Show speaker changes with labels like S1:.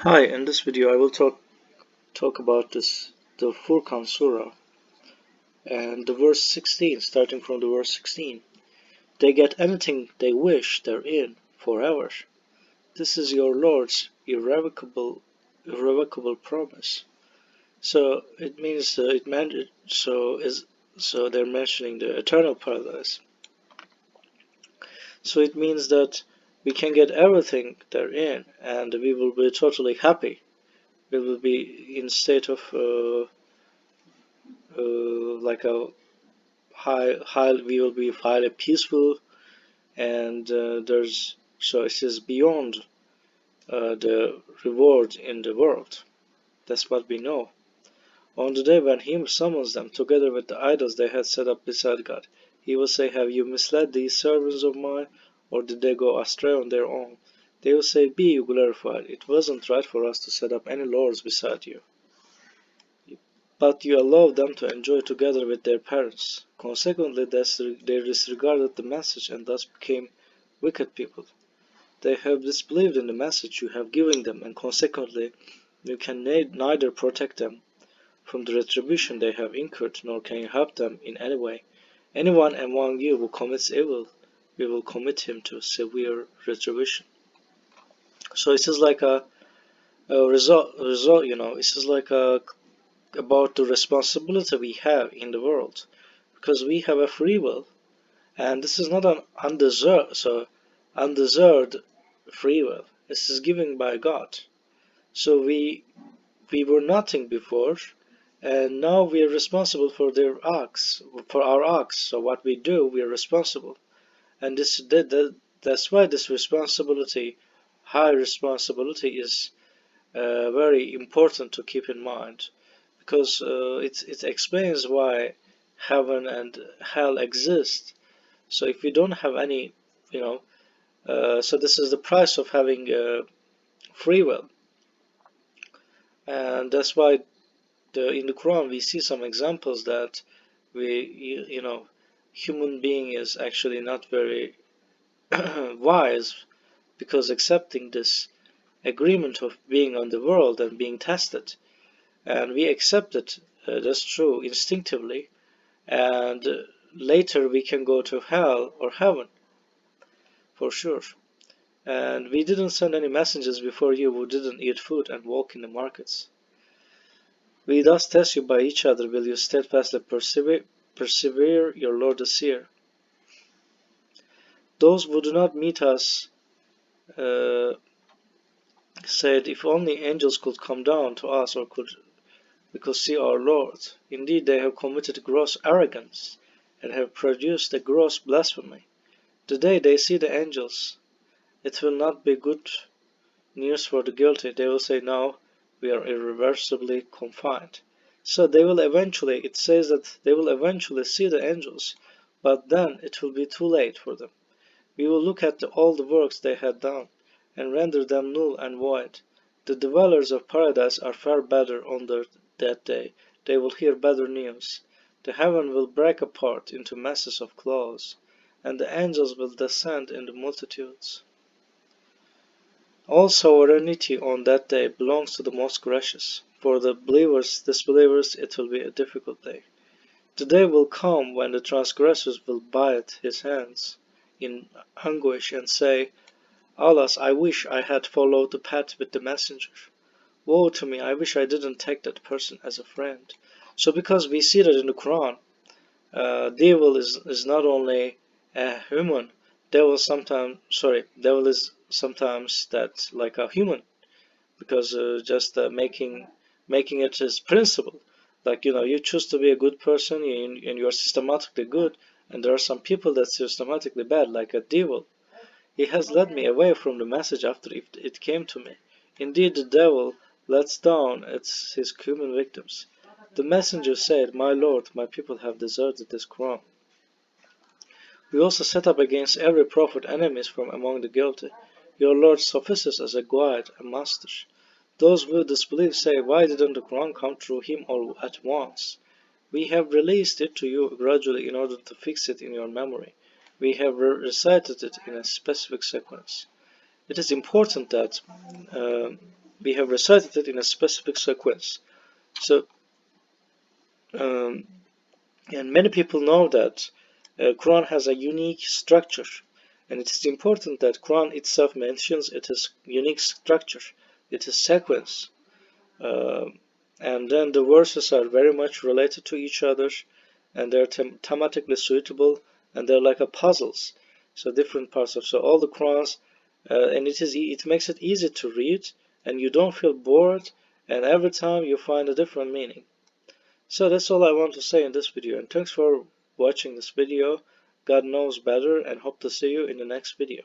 S1: Hi, in this video I will talk about the Furqan Surah and the verse 16, starting from the verse 16. They get anything they wish therein forever. This is your Lord's irrevocable promise. So it means so they're mentioning the eternal paradise. So it means that we can get everything therein and we will be totally happy. We will be in state of like a high we will be highly peaceful, and it is beyond the reward in the world. That's what we know. On the day when he summons them together with the idols they had set up beside God, he will say, have you misled these servants of mine, or did they go astray on their own? They will say, be you glorified, it wasn't right for us to set up any lords beside you. But you allowed them to enjoy together with their parents. Consequently, they disregarded the message and thus became wicked people. They have disbelieved in the message you have given them, and consequently, you can neither protect them from the retribution they have incurred, nor can you help them in any way. Anyone among you who commits evil, we will commit him to severe retribution. So it is like a result. It is like about the responsibility we have in the world, because we have a free will, and this is not an undeserved free will. This is given by God. So we were nothing before, and now we are responsible for our acts. So what we do, we are responsible, and that's why this responsibility, high responsibility, is very important to keep in mind, because it explains why heaven and hell exist. So if we don't have any, you know, so this is the price of having free will, and that's why in the Quran we see some examples that human being is actually not very wise, because accepting this agreement of being on the world and being tested, and we accept it, that's true, instinctively, and later we can go to hell or heaven for sure. And we didn't send any messengers before you who didn't eat food and walk in the markets. We thus test you by each other. Will you steadfastly persevere? Your Lord is here. Those who do not meet us uh, said, if only angels could come down to us, or we could see our Lord. Indeed, they have committed gross arrogance and have produced a gross blasphemy. The day they see the angels, it will not be good news for the guilty. They will say, now we are irreversibly confined. So it says that they will eventually see the angels, but then it will be too late for them. We will look at all the works they had done, and render them null and void. The dwellers of paradise are far better on that day. They will hear better news. The heaven will break apart into masses of clouds, and the angels will descend in the multitudes. All sovereignty on that day belongs to the most gracious. For the disbelievers, it will be a difficult day. The day will come when the transgressors will bite his hands in anguish and say, alas, I wish I had followed the path with the messenger. Woe to me, I wish I didn't take that person as a friend. So because we see that in the Quran, devil is not only a human, devil is sometimes that like a human, because just making it his principle. Like, you choose to be a good person, and you're systematically good, and there are some people that's systematically bad, like a devil. He has led me away from the message after it came to me. Indeed, the devil lets down his human victims. The messenger said, my Lord, my people have deserted this Quran. We also set up against every prophet enemies from among the guilty. Your Lord suffices as a guide, a master. Those who disbelieve say, why didn't the Quran come through him all at once? We have released it to you gradually in order to fix it in your memory. We have recited it in a specific sequence. It is important that we have recited it in a specific sequence. So and many people know that Quran has a unique structure, and it is important that Quran itself mentions it is unique structure, it is sequence. And then the verses are very much related to each other, and they're thematically suitable, and they're like a puzzles. So different parts of so all the Qurans, and it makes it easy to read, and you don't feel bored, and every time you find a different meaning. So that's all I want to say in this video, and thanks for watching this video. God knows better, and hope to see you in the next video.